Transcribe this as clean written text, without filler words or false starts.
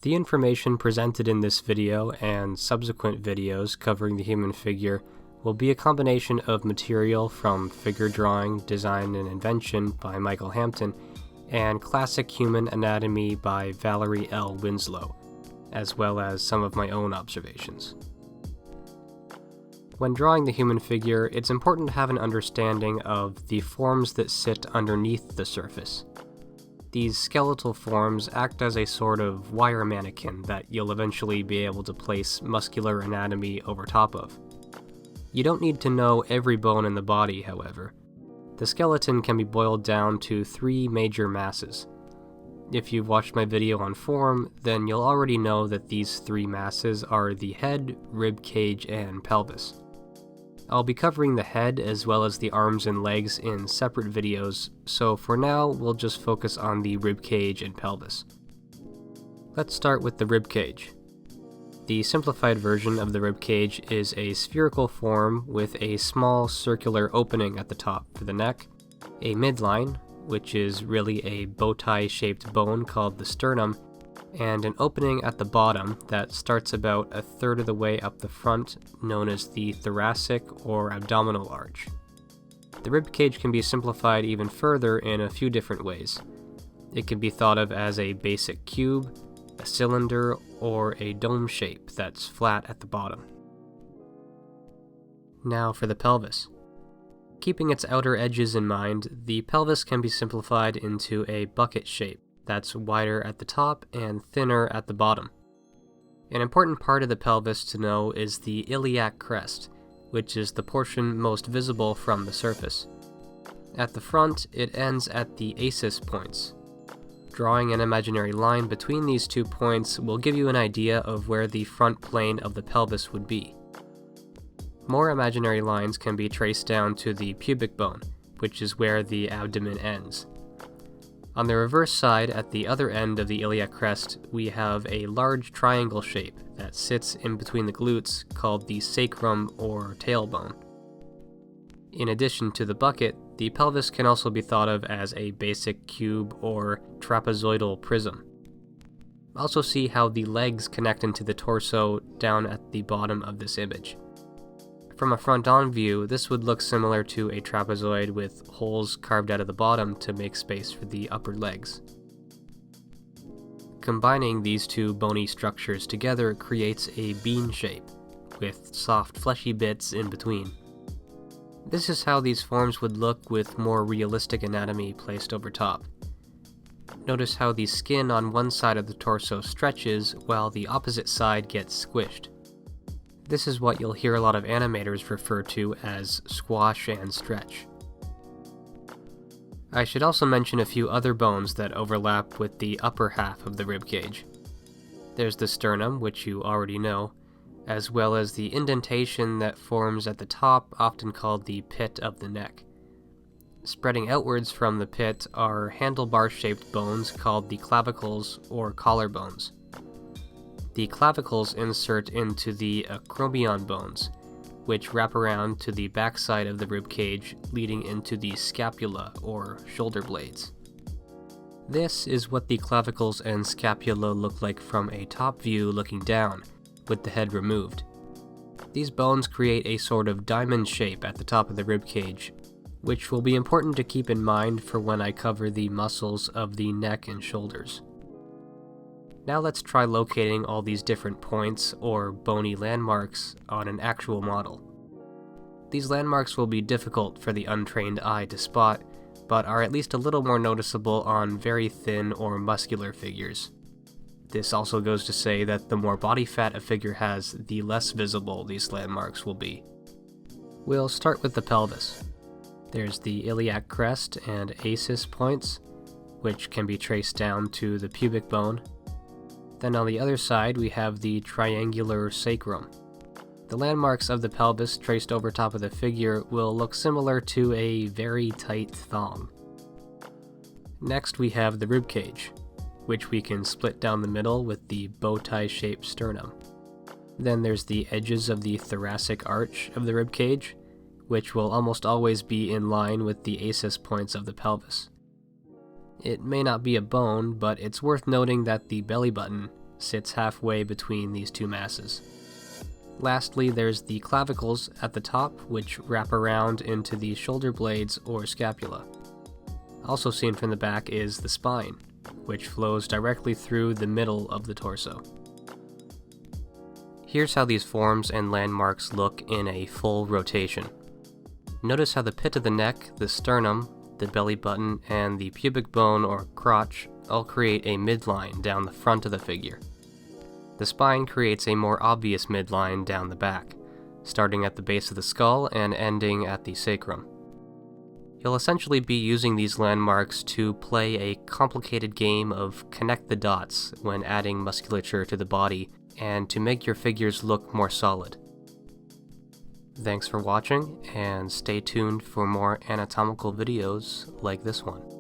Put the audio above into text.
The information presented in this video and subsequent videos covering the human figure will be a combination of material from Figure Drawing, Design and Invention by Michael Hampton and Classic Human Anatomy by Valerie L. Winslow, as well as some of my own observations. When drawing the human figure, it's important to have an understanding of the forms that sit underneath the surface. These skeletal forms act as a sort of wire mannequin that you'll eventually be able to place muscular anatomy over top of. You don't need to know every bone in the body, however. The skeleton can be boiled down to three major masses. If you've watched my video on form, then you'll already know that these three masses are the head, rib cage, and pelvis. I'll be covering the head as well as the arms and legs in separate videos, so for now we'll just focus on the rib cage and pelvis. Let's start with the rib cage. The simplified version of the rib cage is a spherical form with a small circular opening at the top for the neck, a midline, which is really a bow tie shaped bone called the sternum, and an opening at the bottom that starts about a third of the way up the front, known as the thoracic or abdominal arch. The rib cage can be simplified even further in a few different ways. It can be thought of as a basic cube, a cylinder, or a dome shape that's flat at the bottom. Now for the pelvis. Keeping its outer edges in mind, the pelvis can be simplified into a bucket shape that's wider at the top and thinner at the bottom. An important part of the pelvis to know is the iliac crest, which is the portion most visible from the surface. At the front, it ends at the asis points. Drawing an imaginary line between these 2 points will give you an idea of where the front plane of the pelvis would be. More imaginary lines can be traced down to the pubic bone, which is where the abdomen ends. On the reverse side, at the other end of the iliac crest, we have a large triangle shape that sits in between the glutes called the sacrum or tailbone. In addition to the bucket, the pelvis can also be thought of as a basic cube or trapezoidal prism. Also see how the legs connect into the torso down at the bottom of this image. From a front-on view, this would look similar to a trapezoid with holes carved out of the bottom to make space for the upper legs. Combining these two bony structures together creates a bean shape, with soft fleshy bits in between. This is how these forms would look with more realistic anatomy placed over top. Notice how the skin on one side of the torso stretches while the opposite side gets squished. This is what you'll hear a lot of animators refer to as squash and stretch. I should also mention a few other bones that overlap with the upper half of the ribcage. There's the sternum, which you already know, as well as the indentation that forms at the top, often called the pit of the neck. Spreading outwards from the pit are handlebar-shaped bones called the clavicles or collarbones. The clavicles insert into the acromion bones, which wrap around to the backside of the rib cage, leading into the scapula or shoulder blades. This is what the clavicles and scapula look like from a top view looking down, with the head removed. These bones create a sort of diamond shape at the top of the rib cage, which will be important to keep in mind for when I cover the muscles of the neck and shoulders. Now let's try locating all these different points or bony landmarks on an actual model. These landmarks will be difficult for the untrained eye to spot, but are at least a little more noticeable on very thin or muscular figures. This also goes to say that the more body fat a figure has, the less visible these landmarks will be. We'll start with the pelvis. There's the iliac crest and asis points, which can be traced down to the pubic bone. Then on the other side, we have the triangular sacrum. The landmarks of the pelvis traced over top of the figure will look similar to a very tight thong. Next, we have the rib cage, which we can split down the middle with the bow tie shaped sternum. Then there's the edges of the thoracic arch of the rib cage, which will almost always be in line with the asis points of the pelvis. It may not be a bone, but it's worth noting that the belly button sits halfway between these two masses. Lastly, there's the clavicles at the top, which wrap around into the shoulder blades or scapula. Also seen from the back is the spine, which flows directly through the middle of the torso. Here's how these forms and landmarks look in a full rotation. Notice how the pit of the neck, the sternum, the belly button, and the pubic bone or crotch all create a midline down the front of the figure. The spine creates a more obvious midline down the back, starting at the base of the skull and ending at the sacrum. You'll essentially be using these landmarks to play a complicated game of connect the dots when adding musculature to the body and to make your figures look more solid. Thanks for watching, and stay tuned for more anatomical videos like this one.